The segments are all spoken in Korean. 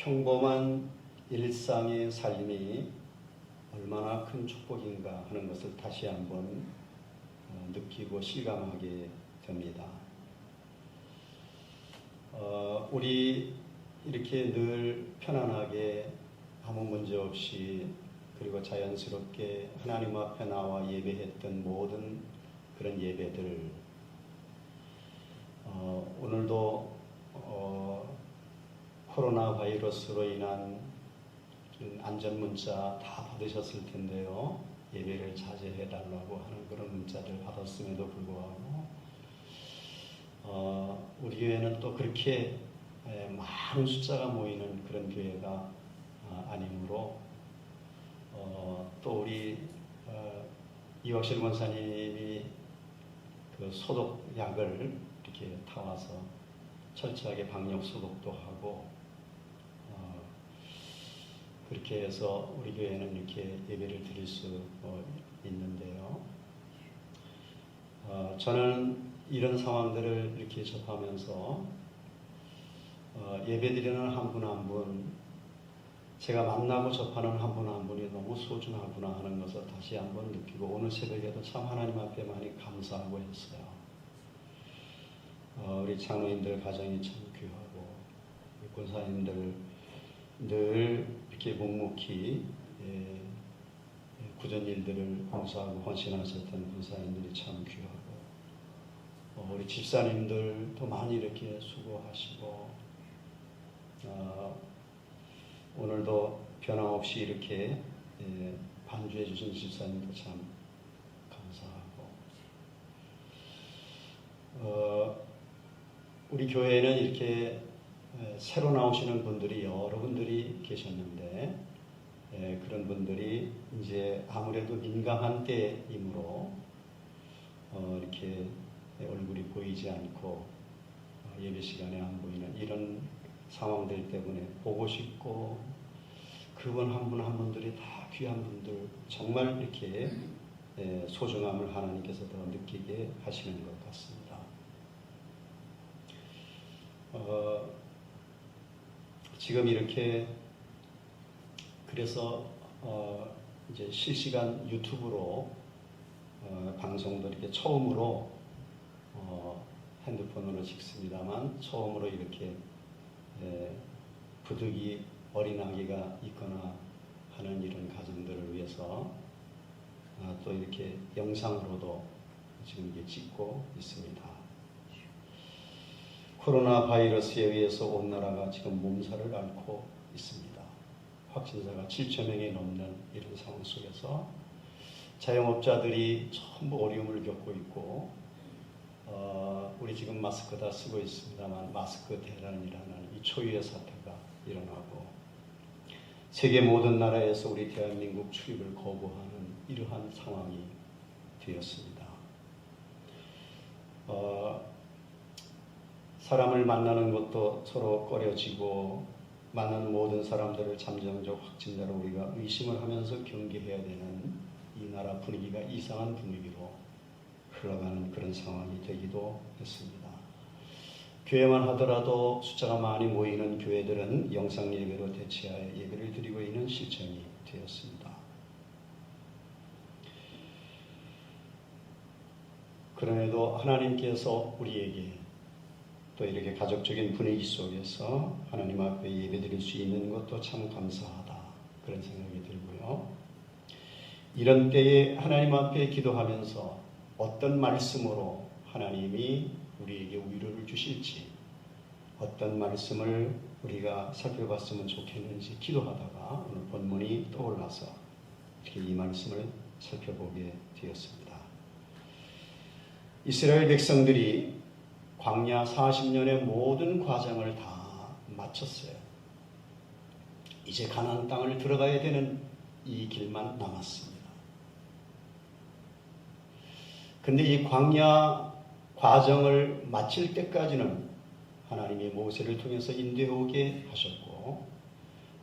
평범한 일상의 삶이 얼마나 큰 축복인가 하는 것을 다시 한번 느끼고 실감하게 됩니다. 우리 이렇게 늘 편안하게 아무 문제 없이 그리고 자연스럽게 하나님 앞에 나와 예배했던 모든 그런 예배들, 오늘도 코로나 바이러스로 인한 안전 문자 다 받으셨을 텐데요. 예배를 자제해달라고 하는 그런 문자들 받았음에도 불구하고 우리 교회는 또 그렇게 많은 숫자가 모이는 그런 교회가 아니므로 또 우리 이확실 권사님이 그 소독약을 이렇게 타와서 철저하게 방역 소독도 하고 그렇게 해서 우리 교회는 이렇게 예배를 드릴 수 있는데요. 저는 이런 상황들을 이렇게 접하면서 예배드리는 한 분 한 분, 제가 만나고 접하는 한 분 한 분이 너무 소중하구나 하는 것을 다시 한번 느끼고 오늘 새벽에도 참 하나님 앞에 많이 감사하고 했어요. 우리 장로님들 가정이 참 귀하고 권사님들 늘 이렇게 묵묵히 구전 일들을 봉사하고 헌신하셨던 권사님들이 참 귀하고 우리 집사님들도 많이 이렇게 수고하시고 오늘도 변함없이 이렇게 반주해 주신 집사님도 참 감사하고 우리 교회에는 이렇게 새로 나오시는 분들이 여러 분들이 계셨는데 그런 분들이 이제 아무래도 민감한 때이므로 이렇게 얼굴이 보이지 않고 예배 시간에 안 보이는 이런 상황들 때문에 보고 싶고 그분 한 분 한 분들이 다 귀한 분들 정말 이렇게 소중함을 하나님께서 더 느끼게 하시는 것 같습니다. 지금 이렇게 그래서 이제 실시간 유튜브로 방송도 이렇게 처음으로 핸드폰으로 찍습니다만 처음으로 이렇게 부득이 어린아기가 있거나 하는 이런 가정들을 위해서 또 이렇게 영상으로도 지금 이게 찍고 있습니다. 코로나 바이러스에 의해서 온 나라가 지금 몸살을 앓고 있습니다. 확진자가 7천 명이 넘는 이런 상황 속에서 자영업자들이 전부 어려움을 겪고 있고 우리 지금 마스크 다 쓰고 있습니다만 마스크 대란이라는 이 초유의 사태가 일어나고 세계 모든 나라에서 우리 대한민국 출입을 거부하는 이러한 상황이 되었습니다. 사람을 만나는 것도 서로 꺼려지고 만나는 모든 사람들을 잠정적 확진자로 우리가 의심을 하면서 경계해야 되는 이 나라 분위기가 이상한 분위기로 흘러가는 그런 상황이 되기도 했습니다. 교회만 하더라도 숫자가 많이 모이는 교회들은 영상 예배로 대체하여 예배를 드리고 있는 실정이 되었습니다. 그럼에도 하나님께서 우리에게 또 이렇게 가족적인 분위기 속에서 하나님 앞에 예배드릴 수 있는 것도 참 감사하다 그런 생각이 들고요. 이런 때에 하나님 앞에 기도하면서 어떤 말씀으로 하나님이 우리에게 위로를 주실지 어떤 말씀을 우리가 살펴봤으면 좋겠는지 기도하다가 오늘 본문이 떠올라서 이 말씀을 살펴보게 되었습니다. 이스라엘 백성들이 광야 40년의 모든 과정을 다 마쳤어요. 이제 가나안 땅을 들어가야 되는 이 길만 남았습니다. 근데 이 광야 과정을 마칠 때까지는 하나님이 모세를 통해서 인도해오게 하셨고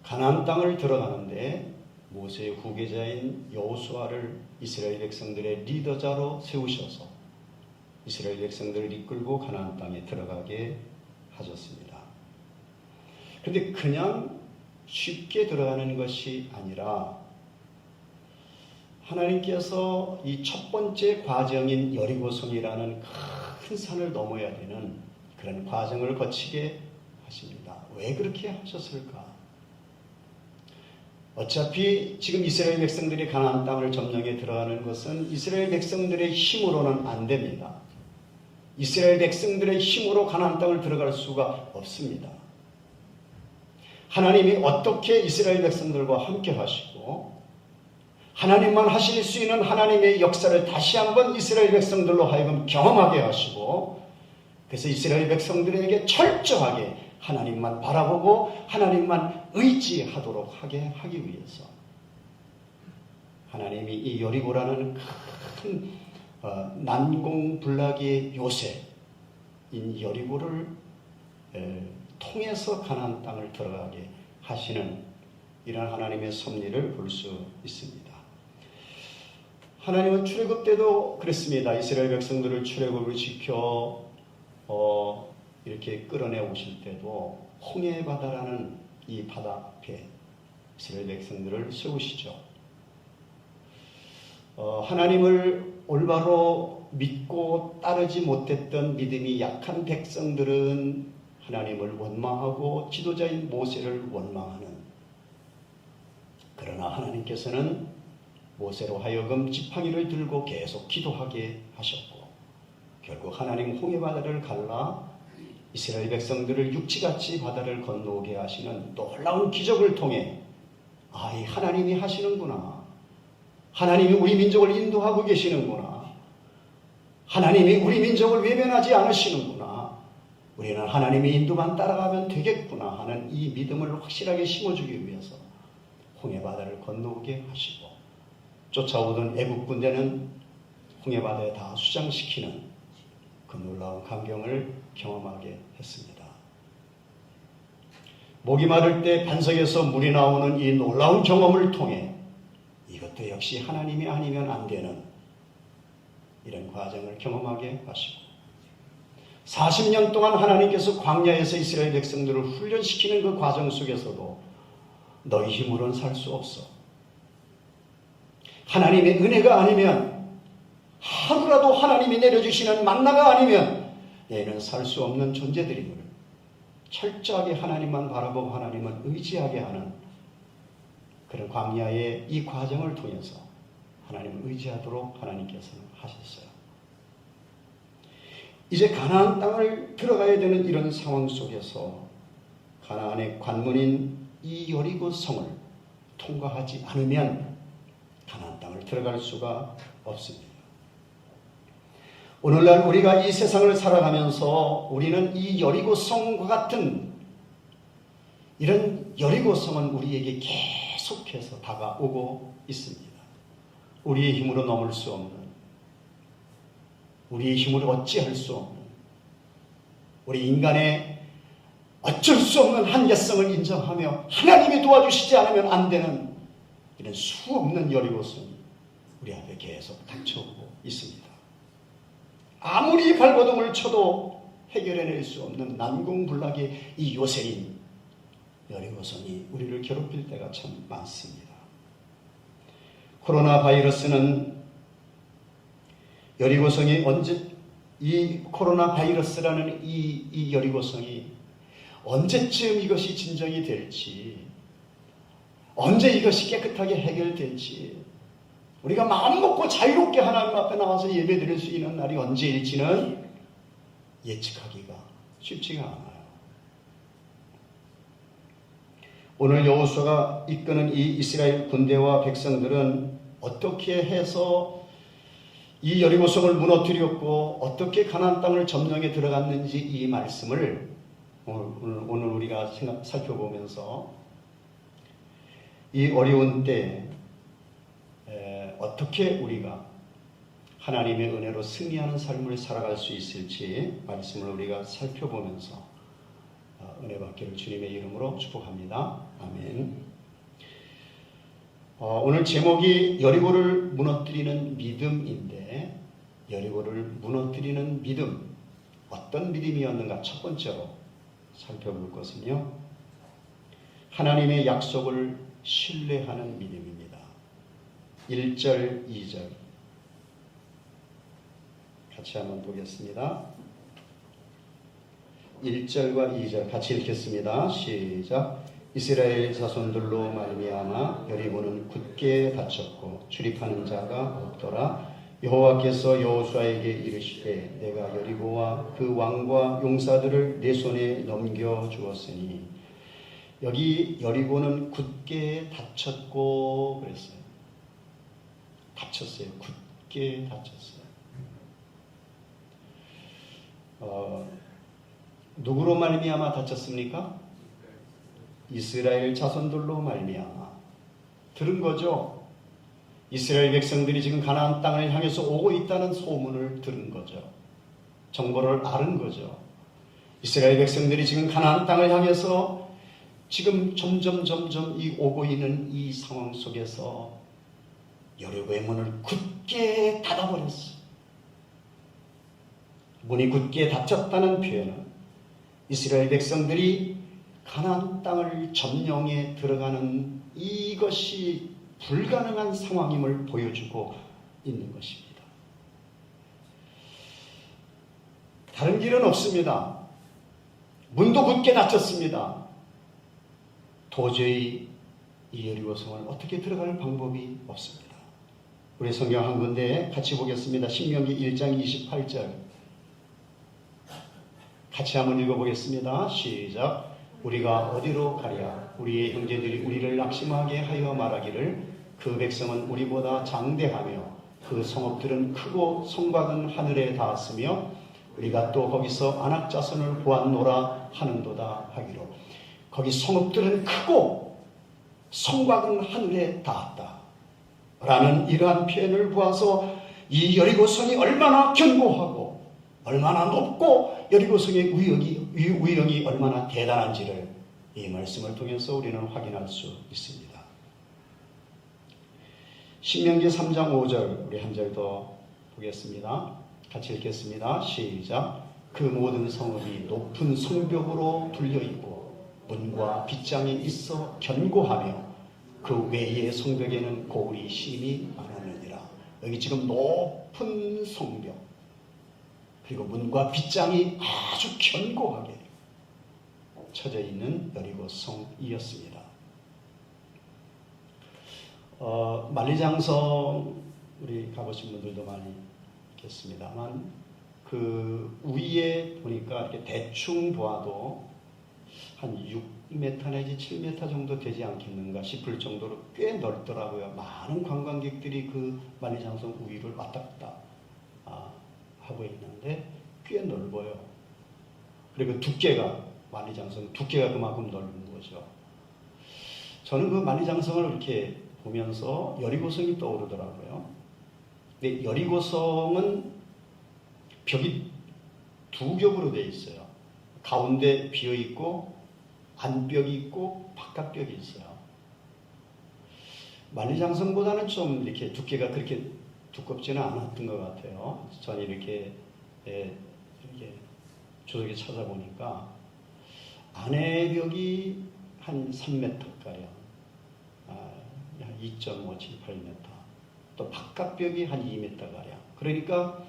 가나안 땅을 들어가는데 모세의 후계자인 여호수아를 이스라엘 백성들의 리더자로 세우셔서 이스라엘 백성들을 이끌고 가나안 땅에 들어가게 하셨습니다. 그런데 그냥 쉽게 들어가는 것이 아니라 하나님께서 이 첫 번째 과정인 여리고성이라는 큰 산을 넘어야 되는 그런 과정을 거치게 하십니다. 왜 그렇게 하셨을까? 어차피 지금 이스라엘 백성들이 가나안 땅을 점령해 들어가는 것은 이스라엘 백성들의 힘으로는 안 됩니다. 이스라엘 백성들의 힘으로 가나안 땅을 들어갈 수가 없습니다. 하나님이 어떻게 이스라엘 백성들과 함께 하시고 하나님만 하실 수 있는 하나님의 역사를 다시 한번 이스라엘 백성들로 하여금 경험하게 하시고 그래서 이스라엘 백성들에게 철저하게 하나님만 바라보고 하나님만 의지하도록 하기 위해서 하나님이 이 여리고라는 큰 난공불락의 요새인 여리고를 통해서 가나안 땅을 들어가게 하시는 이런 하나님의 섭리를 볼 수 있습니다. 하나님은 출애굽 때도 그랬습니다. 이스라엘 백성들을 출애굽을 지켜 이렇게 끌어내 오실 때도 홍해 바다라는 이 바다 앞에 이스라엘 백성들을 세우시죠. 하나님을 올바로 믿고 따르지 못했던 믿음이 약한 백성들은 하나님을 원망하고 지도자인 모세를 원망하는, 그러나 하나님께서는 모세로 하여금 지팡이를 들고 계속 기도하게 하셨고 결국 하나님 홍해 바다를 갈라 이스라엘 백성들을 육지같이 바다를 건너오게 하시는 놀라운 기적을 통해 이 하나님이 하시는구나, 하나님이 우리 민족을 인도하고 계시는구나, 하나님이 우리 민족을 외면하지 않으시는구나, 우리는 하나님의 인도만 따라가면 되겠구나 하는 이 믿음을 확실하게 심어주기 위해서 홍해 바다를 건너오게 하시고 쫓아오던 애국 군대는 홍해 바다에 다 수장시키는 그 놀라운 광경을 경험하게 했습니다. 목이 마를 때 반석에서 물이 나오는 이 놀라운 경험을 통해 이것도 역시 하나님이 아니면 안 되는 이런 과정을 경험하게 하시고 40년 동안 하나님께서 광야에서 이스라엘 백성들을 훈련시키는 그 과정 속에서도 너희 힘으로는 살 수 없어, 하나님의 은혜가 아니면, 하루라도 하나님이 내려주시는 만나가 아니면 얘는 살 수 없는 존재들임을 철저하게 하나님만 바라보고 하나님을 의지하게 하는 그런 광야의 이 과정을 통해서 하나님을 의지하도록 하나님께서는 하셨어요. 이제 가나안 땅을 들어가야 되는 이런 상황 속에서 가나안의 관문인 이 여리고 성을 통과하지 않으면 가나안 땅을 들어갈 수가 없습니다. 오늘날 우리가 이 세상을 살아가면서 우리는 이 여리고 성과 같은 이런 여리고 성은 우리에게 계속해서 다가오고 있습니다. 우리의 힘으로 넘을 수 없는, 우리의 힘으로 어찌할 수 없는, 우리 인간의 어쩔 수 없는 한계성을 인정하며 하나님이 도와주시지 않으면 안 되는 이런 수없는 여리고성이 우리 앞에 계속 닥쳐오고 있습니다. 아무리 발버둥을 쳐도 해결해낼 수 없는 난공불락의 이 요새인 여리고성이 우리를 괴롭힐 때가 참 많습니다. 코로나 바이러스는 여리고성이 이 코로나 바이러스라는 이 여리고성이 언제쯤 이것이 진정이 될지, 언제 이것이 깨끗하게 해결될지, 우리가 마음 먹고 자유롭게 하나님 앞에 나와서 예배드릴 수 있는 날이 언제일지는 예측하기가 쉽지가 않아요. 오늘 여호수아가 이끄는 이 이스라엘 군대와 백성들은 어떻게 해서 이 여리고성을 무너뜨렸고 어떻게 가나안 땅을 점령해 들어갔는지 이 말씀을 오늘 우리가 살펴보면서 이 어려운 때 어떻게 우리가 하나님의 은혜로 승리하는 삶을 살아갈 수 있을지 말씀을 우리가 살펴보면서 은혜 받기를 주님의 이름으로 축복합니다. 아멘. 오늘 제목이 여리고를 무너뜨리는 믿음인데, 여리고를 무너뜨리는 믿음, 어떤 믿음이었는가 첫 번째로 살펴볼 것은요, 하나님의 약속을 신뢰하는 믿음입니다. 1절, 2절 같이 한번 보겠습니다. 1절과 2절 같이 읽겠습니다. 시작. 이스라엘 자손들로 말미암아 여리고는 굳게 닫혔고 출입하는 자가 없더라. 여호와께서 여호수아에게 이르시되 내가 여리고와 그 왕과 용사들을 내 손에 넘겨 주었으니. 여기 여리고는 굳게 닫혔고 그랬어요. 닫혔어요. 굳게 닫혔어요. 누구로 말미암아 닫혔습니까? 이스라엘 자손들로 말미암아. 들은 거죠. 이스라엘 백성들이 지금 가나안 땅을 향해서 오고 있다는 소문을 들은 거죠. 정보를 알은 거죠. 이스라엘 백성들이 지금 가나안 땅을 향해서 지금 점점 이 오고 있는 이 상황 속에서 여리고의 문을 굳게 닫아버렸어. 문이 굳게 닫혔다는 표현은 이스라엘 백성들이 가나안 땅을 점령해 들어가는 이것이 불가능한 상황임을 보여주고 있는 것입니다. 다른 길은 없습니다. 문도 굳게 닫혔습니다. 도저히 이 여리고성을 어떻게 들어갈 방법이 없습니다. 우리 성경 한 군데 같이 보겠습니다. 신명기 1장 28절 같이 한번 읽어보겠습니다. 시작. 우리가 어디로 가랴? 우리의 형제들이 우리를 낙심하게 하여 말하기를 그 백성은 우리보다 장대하며 그 성읍들은 크고 성곽은 하늘에 닿았으며 우리가 또 거기서 아낙 자손을 보았노라 하는도다 하기로. 거기 성읍들은 크고 성곽은 하늘에 닿았다 라는 이러한 표현을 보아서 이 여리고성이 얼마나 견고하고 얼마나 높고 여리고성의 위력이 얼마나 대단한지를 이 말씀을 통해서 우리는 확인할 수 있습니다. 신명기 3장 5절 우리 한 절 더 보겠습니다. 같이 읽겠습니다. 시작. 그 모든 성읍이 높은 성벽으로 불려있고 문과 빗장이 있어 견고하며 그 외의 성벽에는 고울이 심이 많았느니라. 여기 지금 높은 성벽 그리고 문과 빗장이 아주 견고하게 쳐져 있는 여리고성이었습니다. 만리장성 우리 가보신 분들도 많이 있겠습니다만 그 위에 보니까 이렇게 대충 보아도 한 6m 내지 7m 정도 되지 않겠는가 싶을 정도로 꽤 넓더라고요. 많은 관광객들이 그 만리장성 위를 왔다 갔다 하고 있는데 꽤 넓어요. 그리고 두께가 만리장성 두께가 그만큼 넓은 거죠. 저는 그 만리장성을 이렇게 보면서 여리고성이 떠오르더라고요. 근데 여리고성은 벽이 두 겹으로 되어 있어요. 가운데 비어 있고 안벽이 있고 바깥벽이 있어요. 만리장성보다는 좀 이렇게 두께가 그렇게 두껍지는 않았던 것 같아요. 저는 이렇게 조석에 찾아보니까 안의 벽이 한 3m가량, 2.578m, 또 바깥벽이 한 2m가량. 그러니까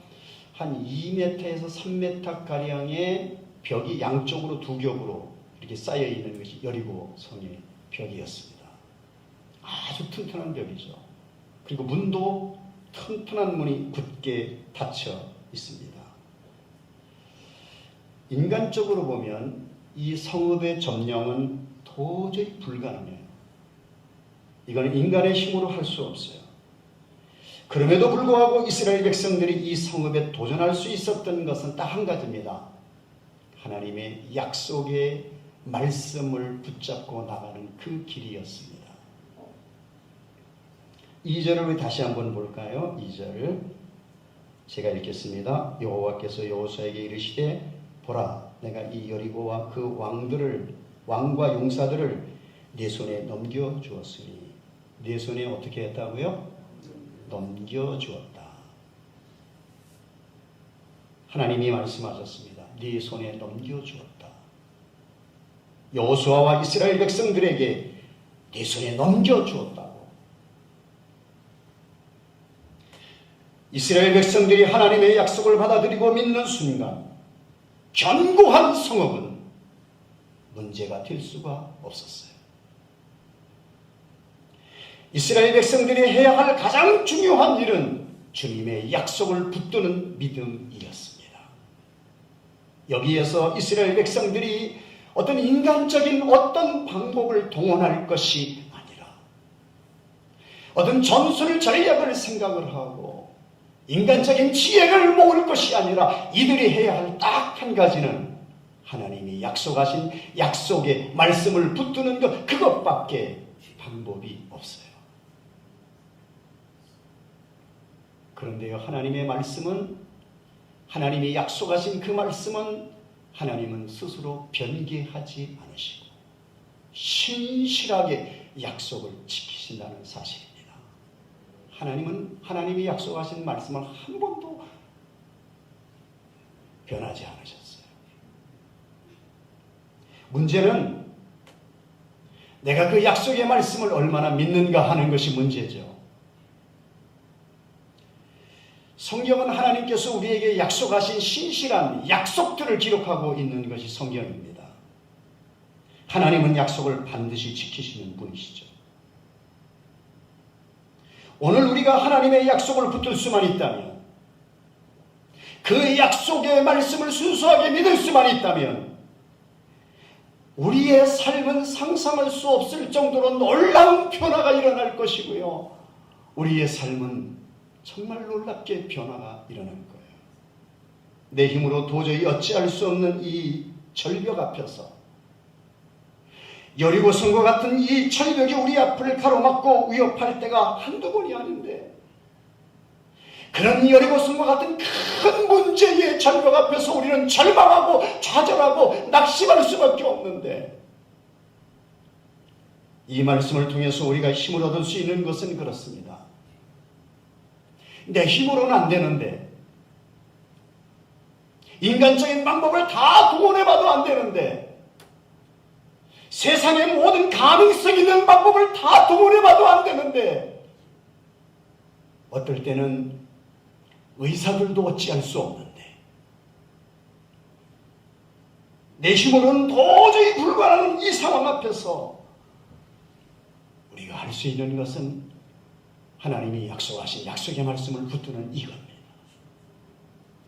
한 2m에서 3m가량의 벽이 양쪽으로 두 겹으로 이렇게 쌓여 있는 것이 여리고성의 벽이었습니다. 아주 튼튼한 벽이죠. 그리고 문도 튼튼한 문이 굳게 닫혀 있습니다. 인간적으로 보면 이 성읍의 점령은 도저히 불가능해요. 이거는 인간의 힘으로 할 수 없어요. 그럼에도 불구하고 이스라엘 백성들이 이 성읍에 도전할 수 있었던 것은 딱 한 가지입니다. 하나님의 약속의 말씀을 붙잡고 나가는 그 길이었습니다. 2절을 우리 다시 한번 볼까요? 2절 제가 읽겠습니다. 여호와께서 여호수아에게 이르시되 보라 내가 이 여리고와 그 왕과 용사들을 네 손에 넘겨주었으니. 네 손에 어떻게 했다고요? 넘겨주었다. 하나님이 말씀하셨습니다. 네 손에 넘겨주었다. 여호수아와 이스라엘 백성들에게 네 손에 넘겨주었다고. 이스라엘 백성들이 하나님의 약속을 받아들이고 믿는 순간 견고한 성읍은 문제가 될 수가 없었어요. 이스라엘 백성들이 해야 할 가장 중요한 일은 주님의 약속을 붙드는 믿음이었습니다. 여기에서 이스라엘 백성들이 어떤 인간적인 어떤 방법을 동원할 것이 아니라 어떤 전술 전략을 생각을 하고 인간적인 지혜를 모을 것이 아니라 이들이 해야 할 딱 한 가지는 하나님이 약속하신 약속의 말씀을 붙드는 것, 그것밖에 방법이 없어요. 그런데요, 하나님의 말씀은, 하나님이 약속하신 그 말씀은 하나님은 스스로 변개하지 않으시고 신실하게 약속을 지키신다는 사실입니다. 하나님은 하나님이 약속하신 말씀을 한 번도 변하지 않으셨어요. 문제는 내가 그 약속의 말씀을 얼마나 믿는가 하는 것이 문제죠. 성경은 하나님께서 우리에게 약속하신 신실한 약속들을 기록하고 있는 것이 성경입니다. 하나님은 약속을 반드시 지키시는 분이시죠. 오늘 우리가 하나님의 약속을 붙들 수만 있다면, 그 약속의 말씀을 순수하게 믿을 수만 있다면 우리의 삶은 상상할 수 없을 정도로 놀라운 변화가 일어날 것이고요, 우리의 삶은 정말 놀랍게 변화가 일어날 거예요. 내 힘으로 도저히 어찌할 수 없는 이 절벽 앞에서, 여리고성과 같은 이 절벽이 우리 앞을 가로막고 위협할 때가 한두 번이 아닌데, 그런 여리고성과 같은 큰 문제의 절벽 앞에서 우리는 절망하고 좌절하고 낙심할 수밖에 없는데, 이 말씀을 통해서 우리가 힘을 얻을 수 있는 것은 그렇습니다. 내 힘으로는 안 되는데, 인간적인 방법을 다 동원해봐도 안 되는데, 세상의 모든 가능성 있는 방법을 다 동원해봐도 안 되는데, 어떨 때는 의사들도 어찌할 수 없는데, 내 힘으로는 도저히 불가능한 이 상황 앞에서 우리가 할 수 있는 것은 하나님이 약속하신 약속의 말씀을 붙드는 이겁니다.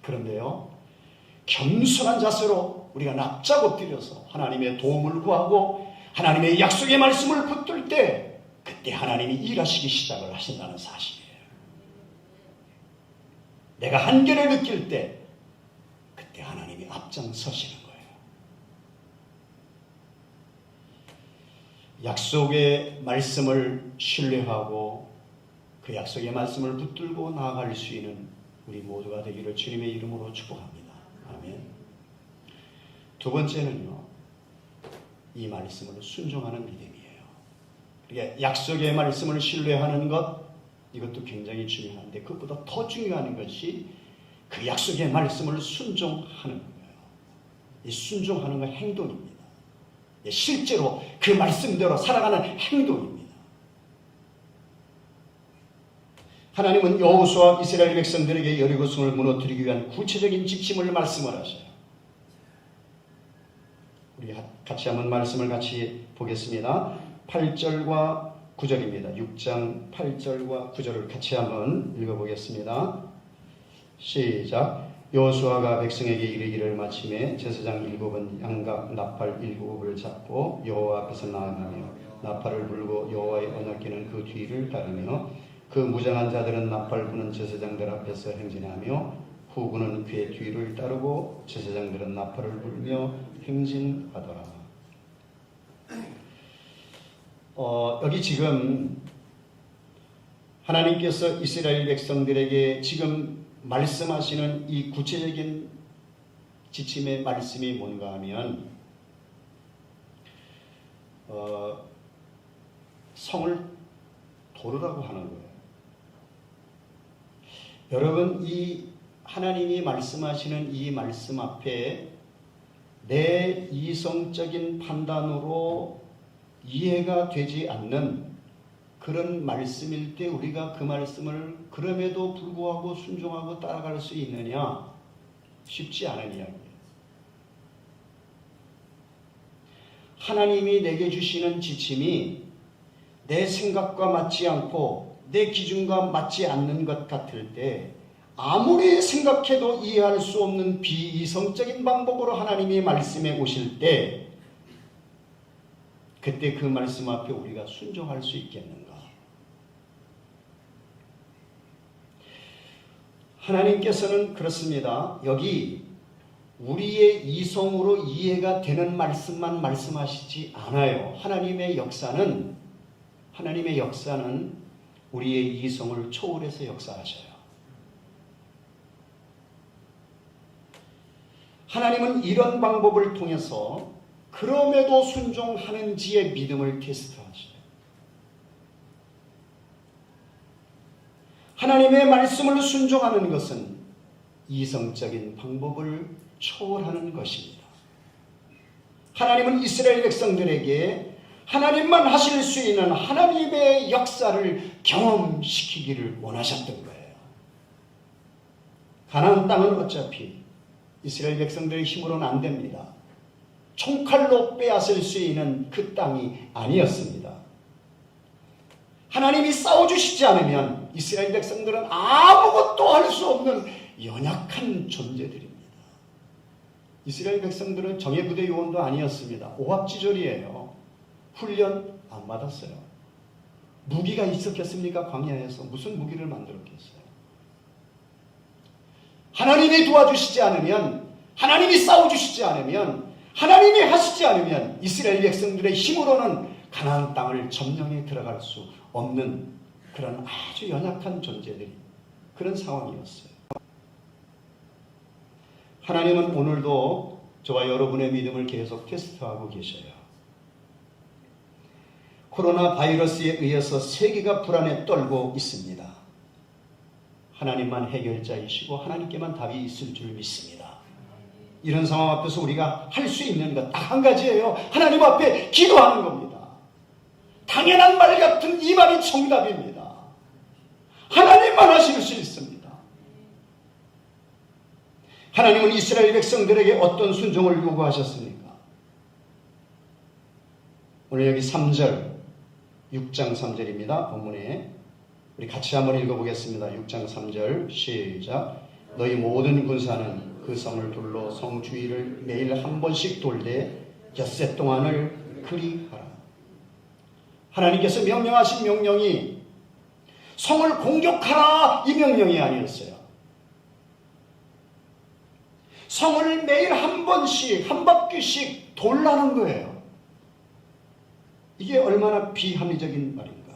그런데요, 겸손한 자세로 우리가 납작 엎드려서 하나님의 도움을 구하고 하나님의 약속의 말씀을 붙들 때, 그때 하나님이 일하시기 시작을 하신다는 사실이에요. 내가 한계를 느낄 때 그때 하나님이 앞장서시는 거예요. 약속의 말씀을 신뢰하고 그 약속의 말씀을 붙들고 나아갈 수 있는 우리 모두가 되기를 주님의 이름으로 축복합니다. 아멘. 두 번째는요, 이 말씀을 순종하는 믿음이에요. 그러니까 약속의 말씀을 신뢰하는 것, 이것도 굉장히 중요한데, 그것보다 더 중요한 것이 그 약속의 말씀을 순종하는 거예요. 이 순종하는 건 행동입니다. 실제로 그 말씀대로 살아가는 행동입니다. 하나님은 여호수아 이스라엘 백성들에게 여리고성을 무너뜨리기 위한 구체적인 지침을 말씀을 하셔요. 우리 같이 한번 말씀을 같이 보겠습니다. 8절과 9절입니다. 6장 8절과 9절을 같이 한번 읽어보겠습니다. 시작. 여호수아가 백성에게 이르기를 마침에 제사장 7은 양각 나팔 7을 잡고 여호와 앞에서 나아가며 나팔을 불고 여호와의 언약궤는 그 뒤를 따르며 그 무장한 자들은 나팔 부는 제사장들 앞에서 행진하며 후군은 그의 뒤를 따르고 제사장들은 나팔을 불며 행진하더라. 여기 지금 하나님께서 이스라엘 백성들에게 지금 말씀하시는 이 구체적인 지침의 말씀이 뭔가 하면, 성을 도르라고 하는 거예요. 여러분, 이 하나님이 말씀하시는 이 말씀 앞에 내 이성적인 판단으로 이해가 되지 않는 그런 말씀일 때 우리가 그 말씀을 그럼에도 불구하고 순종하고 따라갈 수 있느냐? 쉽지 않은 이야기예요. 하나님이 내게 주시는 지침이 내 생각과 맞지 않고 내 기준과 맞지 않는 것 같을 때 아무리 생각해도 이해할 수 없는 비이성적인 방법으로 하나님이 말씀해 오실 때 그때 그 말씀 앞에 우리가 순종할 수 있겠는가? 하나님께서는 그렇습니다. 여기 우리의 이성으로 이해가 되는 말씀만 말씀하시지 않아요. 하나님의 역사는 우리의 이성을 초월해서 역사하셔요. 하나님은 이런 방법을 통해서 그럼에도 순종하는지의 믿음을 테스트하셔요. 하나님의 말씀을 순종하는 것은 이성적인 방법을 초월하는 것입니다. 하나님은 이스라엘 백성들에게 하나님만 하실 수 있는 하나님의 역사를 경험시키기를 원하셨던 거예요. 가나안 땅은 어차피 이스라엘 백성들의 힘으로는 안 됩니다. 총칼로 빼앗을 수 있는 그 땅이 아니었습니다. 하나님이 싸워주시지 않으면 이스라엘 백성들은 아무것도 할 수 없는 연약한 존재들입니다. 이스라엘 백성들은 정예부대 요원도 아니었습니다. 오합지졸이에요. 훈련 안 받았어요. 무기가 있었겠습니까? 광야에서 무슨 무기를 만들었겠어요? 하나님이 도와주시지 않으면, 하나님이 싸워주시지 않으면, 하나님이 하시지 않으면 이스라엘 백성들의 힘으로는 가나안 땅을 점령해 들어갈 수 없는 그런 아주 연약한 존재들이 그런 상황이었어요. 하나님은 오늘도 저와 여러분의 믿음을 계속 테스트하고 계셔요. 코로나 바이러스에 의해서 세계가 불안에 떨고 있습니다. 하나님만 해결자이시고 하나님께만 답이 있을 줄 믿습니다. 이런 상황 앞에서 우리가 할 수 있는 것 딱 한 가지예요. 하나님 앞에 기도하는 겁니다. 당연한 말 같은 이 말이 정답입니다. 하나님만 하실 수 있습니다. 하나님은 이스라엘 백성들에게 어떤 순종을 요구하셨습니까? 오늘 여기 3절, 6장 3절입니다. 본문에 우리 같이 한번 읽어보겠습니다. 6장 3절 시작. 너희 모든 군사는 그 성을 둘러 성 주위를 매일 한 번씩 돌되 엿새 동안을 그리하라. 하나님께서 명령하신 명령이 성을 공격하라 이 명령이 아니었어요. 성을 매일 한 번씩 한 바퀴씩 돌라는 거예요. 이게 얼마나 비합리적인 말인가.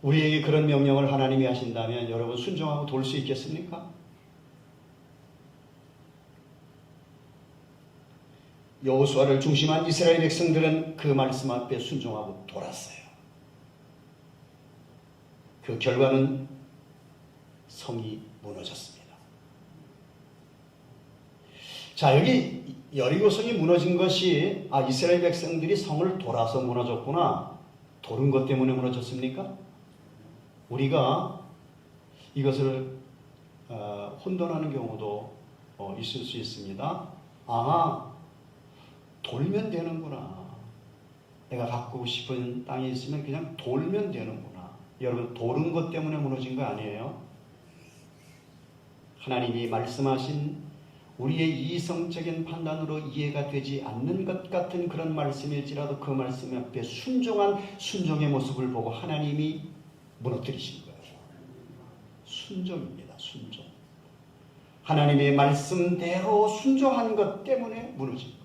우리에게 그런 명령을 하나님이 하신다면 여러분 순종하고 돌 수 있겠습니까? 여호수아를 중심한 이스라엘 백성들은 그 말씀 앞에 순종하고 돌았어요. 그 결과는 성이 무너졌습니다. 자, 여기 여리고성이 무너진 것이 이스라엘 백성들이 성을 돌아서 무너졌구나. 도른 것 때문에 무너졌습니까? 우리가 이것을 혼돈하는 경우도 있을 수 있습니다. 돌면 되는구나. 내가 갖고 싶은 땅이 있으면 그냥 돌면 되는구나. 여러분, 도른 것 때문에 무너진 거 아니에요? 하나님이 말씀하신 우리의 이성적인 판단으로 이해가 되지 않는 것 같은 그런 말씀일지라도 그 말씀 앞에 순종한 순종의 모습을 보고 하나님이 무너뜨리신 거예요. 순종입니다. 순종. 하나님의 말씀대로 순종한 것 때문에 무너진 거예요.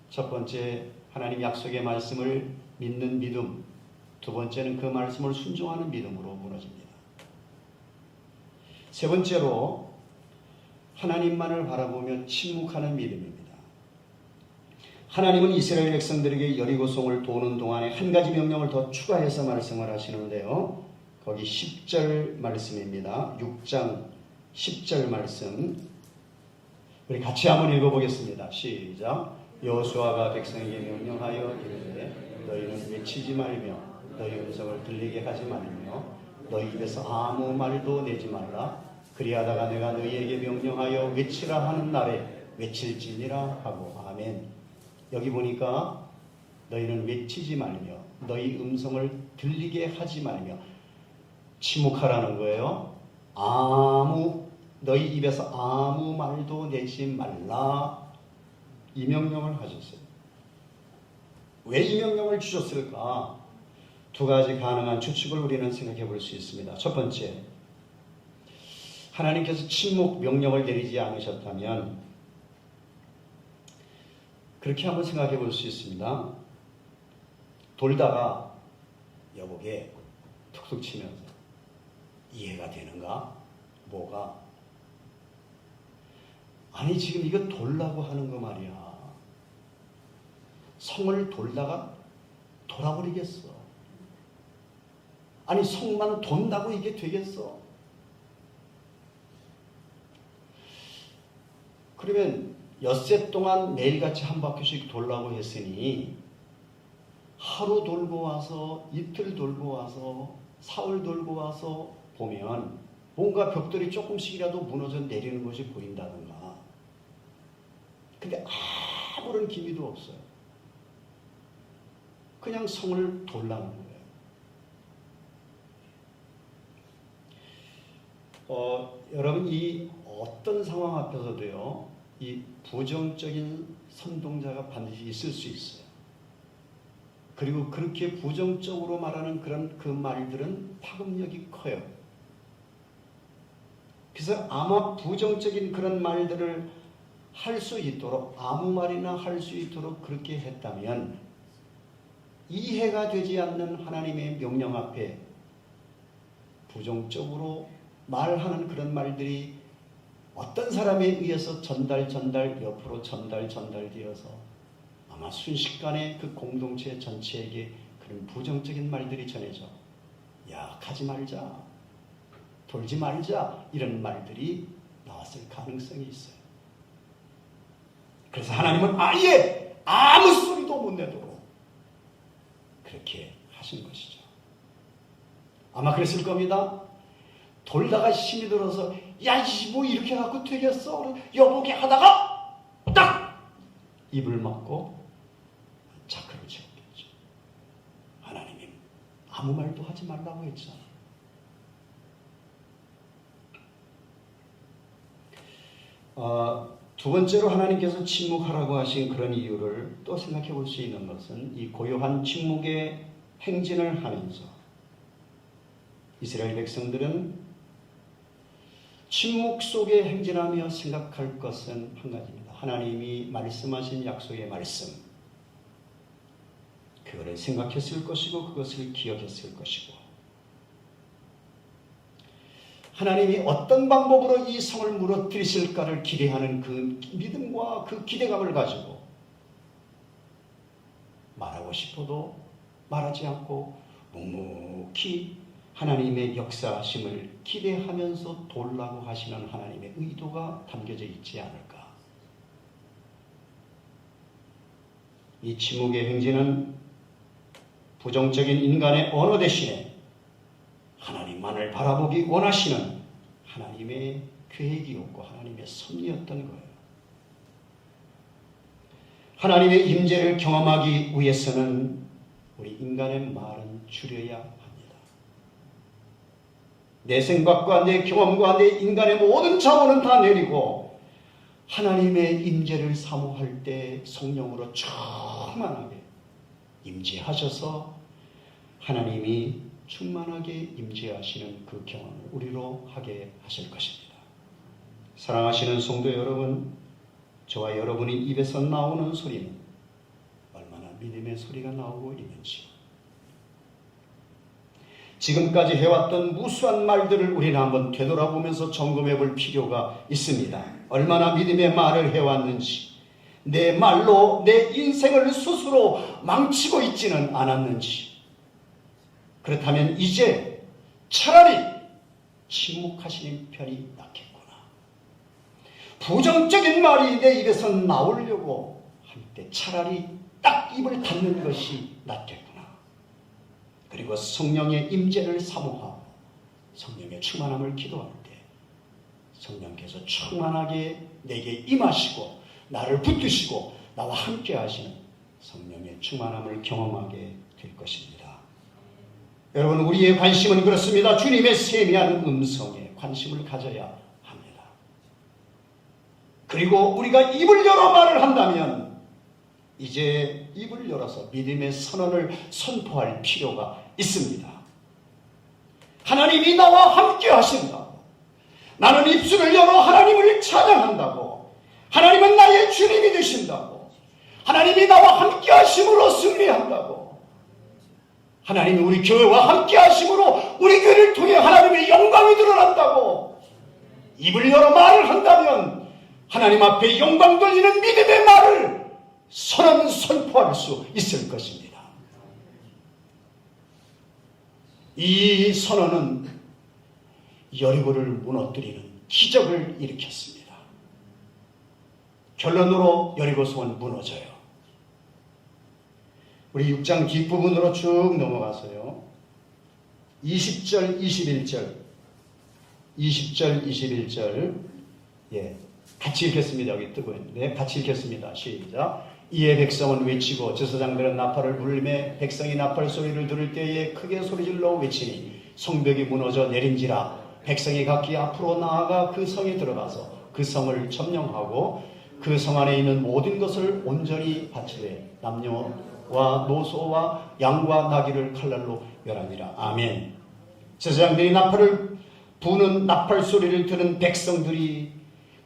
첫 번째, 하나님 약속의 말씀을 믿는 믿음. 두 번째는 그 말씀을 순종하는 믿음으로 무너집니다. 세 번째로 하나님만을 바라보며 침묵하는 믿음입니다. 하나님은 이스라엘 백성들에게 여리고성을 도는 동안에 한 가지 명령을 더 추가해서 말씀을 하시는데요. 거기 10절 말씀입니다. 6장 10절 말씀 우리 같이 한번 읽어보겠습니다. 시작. 여호수아가 백성에게 명령하여 이르되 너희는 외치지 말며 너희 음성을 들리게 하지 말며 너희 입에서 아무 말도 내지 말라. 그리하다가 내가 너희에게 명령하여 외치라 하는 날에 외칠지니라 하고. 아멘. 여기 보니까 너희는 외치지 말며 너희 음성을 들리게 하지 말며 침묵하라는 거예요. 너희 입에서 아무 말도 내지 말라. 이 명령을 하셨어요. 왜 이 명령을 주셨을까? 두 가지 가능한 추측을 우리는 생각해 볼 수 있습니다. 첫 번째, 하나님께서 침묵 명령을 내리지 않으셨다면 그렇게 한번 생각해 볼 수 있습니다. 돌다가 여보게 툭툭 치면서 이해가 되는가? 뭐가? 아니 지금 이거 돌라고 하는 거 말이야. 성을 돌다가 돌아버리겠어. 아니 성만 돈다고 이게 되겠어? 그러면 엿새 동안 매일같이 한 바퀴씩 돌라고 했으니 하루 돌고 와서 이틀 돌고 와서 사흘 돌고 와서 보면 뭔가 벽돌이 조금씩이라도 무너져 내리는 것이 보인다든가. 근데 아무런 기미도 없어요. 그냥 성을 돌라는 거예요. 여러분 이 어떤 상황 앞에서도요, 이 부정적인 선동자가 반드시 있을 수 있어요. 그리고 그렇게 부정적으로 말하는 그런 그 말들은 파급력이 커요. 그래서 아마 부정적인 그런 말들을 할 수 있도록 아무 말이나 할 수 있도록 그렇게 했다면 이해가 되지 않는 하나님의 명령 앞에 부정적으로 말하는 그런 말들이 어떤 사람에 의해서 옆으로 전달되어서 아마 순식간에 그 공동체 전체에게 그런 부정적인 말들이 전해져. 야, 가지 말자, 돌지 말자, 이런 말들이 나왔을 가능성이 있어요. 그래서 하나님은 아예 아무 소리도 못 내도록 그렇게 하신 것이죠. 아마 그랬을 겁니다. 돌다가 힘이 들어서 야, 뭐 이렇게 갖고 되겠어? 여보게 하다가 딱 입을 막고 자크를 채웠겠죠. 하나님이 아무 말도 하지 말라고 했잖아. 두 번째로 하나님께서 침묵하라고 하신 그런 이유를 또 생각해 볼 수 있는 것은 이 고요한 침묵의 행진을 하면서 이스라엘 백성들은 침묵 속에 행진하며 생각할 것은 한 가지입니다. 하나님이 말씀하신 약속의 말씀, 그거를 생각했을 것이고 그것을 기억했을 것이고, 하나님이 어떤 방법으로 이 성을 무너뜨리실까를 기대하는 그 믿음과 그 기대감을 가지고 말하고 싶어도 말하지 않고 묵묵히 하나님의 역사하심을 기대하면서 돌라고 하시는 하나님의 의도가 담겨져 있지 않을까. 이 침묵의 행진은 부정적인 인간의 언어 대신에 하나님만을 바라보기 원하시는 하나님의 계획이었고 하나님의 섭리였던 거예요. 하나님의 임재를 경험하기 위해서는 우리 인간의 말은 줄여야 합니다. 내 생각과 내 경험과 내 인간의 모든 자원은 다 내리고 하나님의 임재를 사모할 때 성령으로 충만하게 임재하셔서 하나님이 충만하게 임재하시는 그 경험을 우리로 하게 하실 것입니다. 사랑하시는 성도 여러분, 저와 여러분이 입에서 나오는 소리는 얼마나 믿음의 소리가 나오고 있는지, 지금까지 해왔던 무수한 말들을 우리는 한번 되돌아보면서 점검해 볼 필요가 있습니다. 얼마나 믿음의 말을 해왔는지, 내 말로 내 인생을 스스로 망치고 있지는 않았는지, 그렇다면 이제 차라리 침묵하시는 편이 낫겠구나. 부정적인 말이 내 입에서 나오려고 할 때 차라리 딱 입을 닫는 것이 낫겠구나. 그리고 성령의 임재를 사모하고 성령의 충만함을 기도할 때 성령께서 충만하게 내게 임하시고 나를 붙드시고 나와 함께 하시는 성령의 충만함을 경험하게 될 것입니다. 여러분, 우리의 관심은 그렇습니다. 주님의 세미한 음성에 관심을 가져야 합니다. 그리고 우리가 입을 열어 말을 한다면 이제 입을 열어서 믿음의 선언을 선포할 필요가 있습니다. 하나님이 나와 함께 하신다고, 나는 입술을 열어 하나님을 찬양한다고, 하나님은 나의 주님이 되신다고, 하나님이 나와 함께 하심으로 승리한다고, 하나님이 우리 교회와 함께 하심으로 우리 교회를 통해 하나님의 영광이 드러난다고 입을 열어 말을 한다면 하나님 앞에 영광 돌리는 믿음의 말을 선포할 수 있을 것입니다. 이 선언은 여리고를 무너뜨리는 기적을 일으켰습니다. 결론으로 여리고성은 무너져요. 우리 6장 뒷부분으로 쭉 넘어가서요. 20절, 21절, 20절, 21절, 같이 읽겠습니다. 여기 뜨고 있는데 같이 읽겠습니다. 시작. 이에 백성은 외치고 제사장들은 나팔을 불매 백성이 나팔 소리를 들을 때에 크게 소리질러 외치니 성벽이 무너져 내린지라. 백성이 각기 앞으로 나아가 그 성에 들어가서 그 성을 점령하고 그 성 안에 있는 모든 것을 온전히 바치되 남녀와 노소와 양과 나귀를 칼날로 멸하니라. 아멘. 제사장들이 나팔을 부는 나팔 소리를 들은 백성들이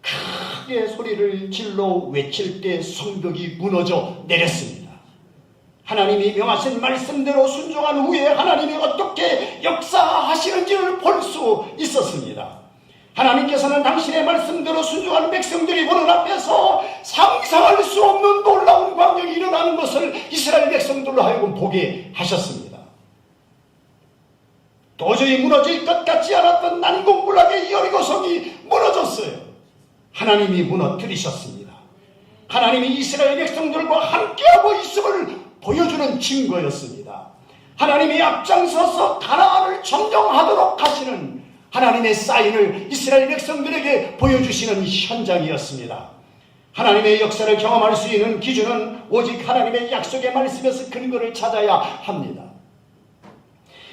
크게 소리를 질러 외칠 때 성벽이 무너져 내렸습니다. 하나님이 명하신 말씀대로 순종한 후에 하나님이 어떻게 역사하시는지를 볼 수 있었습니다. 하나님께서는 당신의 말씀대로 순종하는 백성들이 보는 앞에서 상상할 수 없는 놀라운 광경이 일어나는 것을 이스라엘 백성들로 하여금 보게 하셨습니다. 도저히 무너질 것 같지 않았던 난공불락의 여리고성이 무너졌어요. 하나님이 무너뜨리셨습니다. 하나님이 이스라엘 백성들과 함께하고 있음을 보여주는 증거였습니다. 하나님이 앞장서서 가나안을 점령하도록 하시는 하나님의 사인을 이스라엘 백성들에게 보여주시는 현장이었습니다. 하나님의 역사를 경험할 수 있는 기준은 오직 하나님의 약속의 말씀에서 근거를 찾아야 합니다.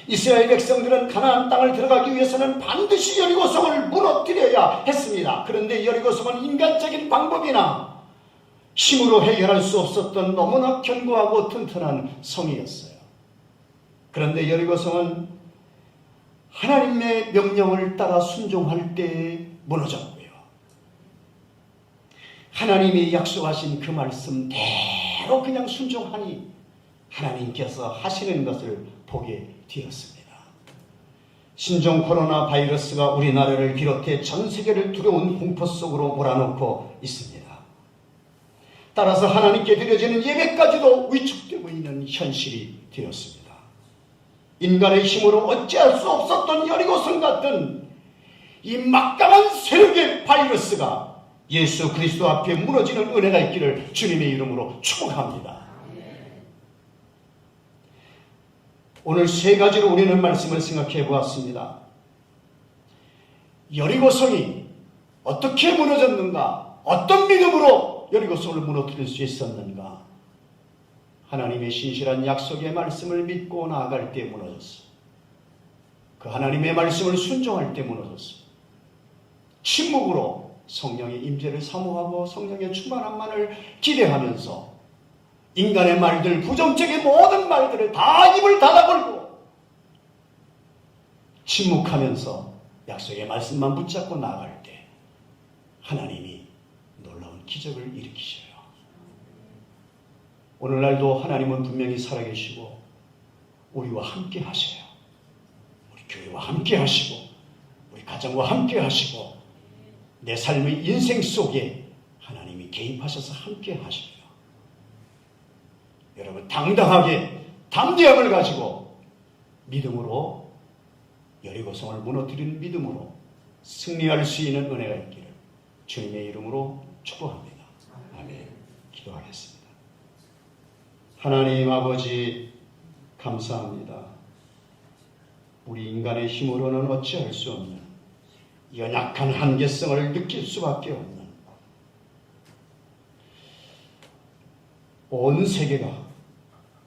이스라엘 백성들은 가나안 땅을 들어가기 위해서는 반드시 여리고성을 무너뜨려야 했습니다. 그런데 여리고성은 인간적인 방법이나 힘으로 해결할 수 없었던 너무나 견고하고 튼튼한 성이었어요. 그런데 여리고성은 하나님의 명령을 따라 순종할 때 무너졌고요. 하나님이 약속하신 그 말씀대로 그냥 순종하니 하나님께서 하시는 것을 보게 되었습니다. 신종 코로나 바이러스가 우리나라를 비롯해 전 세계를 두려운 공포 속으로 몰아넣고 있습니다. 따라서 하나님께 드려지는 예배까지도 위축되고 있는 현실이 되었습니다. 인간의 힘으로 어찌할 수 없었던 여리고성 같은 이 막강한 세력의 바이러스가 예수 그리스도 앞에 무너지는 은혜가 있기를 주님의 이름으로 축복합니다. 오늘 세 가지로 우리는 말씀을 생각해 보았습니다. 여리고성이 어떻게 무너졌는가? 어떤 믿음으로 여리고성을 무너뜨릴 수 있었는가? 하나님의 신실한 약속의 말씀을 믿고 나아갈 때 무너졌어. 그 하나님의 말씀을 순종할 때 무너졌어. 침묵으로 성령의 임재를 사모하고 성령의 충만함만을 기대하면서 인간의 말들, 부정적인 모든 말들을 다 입을 닫아버리고 침묵하면서 약속의 말씀만 붙잡고 나아갈 때 하나님이 놀라운 기적을 일으키셔요. 오늘날도 하나님은 분명히 살아계시고 우리와 함께 하셔요. 우리 교회와 함께 하시고 우리 가정과 함께 하시고 내 삶의 인생 속에 하나님이 개입하셔서 함께 하셔요. 여러분 당당하게 담대함을 가지고 믿음으로 여리고성을 무너뜨리는 믿음으로 승리할 수 있는 은혜가 있기를 주님의 이름으로 축복합니다. 아멘. 기도하겠습니다. 하나님 아버지 감사합니다. 우리 인간의 힘으로는 어찌할 수 없는 연약한 한계성을 느낄 수밖에 없는 온 세계가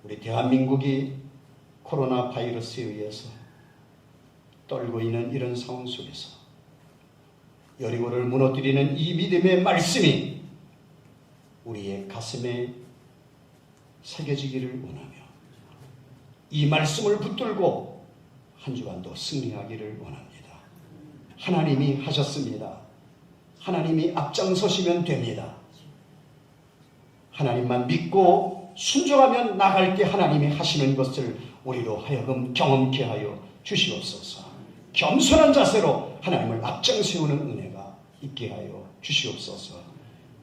우리 대한민국이 코로나 바이러스에 의해서 떨고 있는 이런 상황 속에서 여리고를 무너뜨리는 이 믿음의 말씀이 우리의 가슴에 새겨지기를 원하며 이 말씀을 붙들고 한 주간도 승리하기를 원합니다. 하나님이 하셨습니다. 하나님이 앞장서시면 됩니다. 하나님만 믿고 순종하면 나갈 때 하나님이 하시는 것을 우리로 하여금 경험케 하여 주시옵소서. 겸손한 자세로 하나님을 앞장 세우는 은혜가 있게 하여 주시옵소서.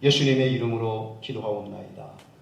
예수님의 이름으로 기도하옵나이다.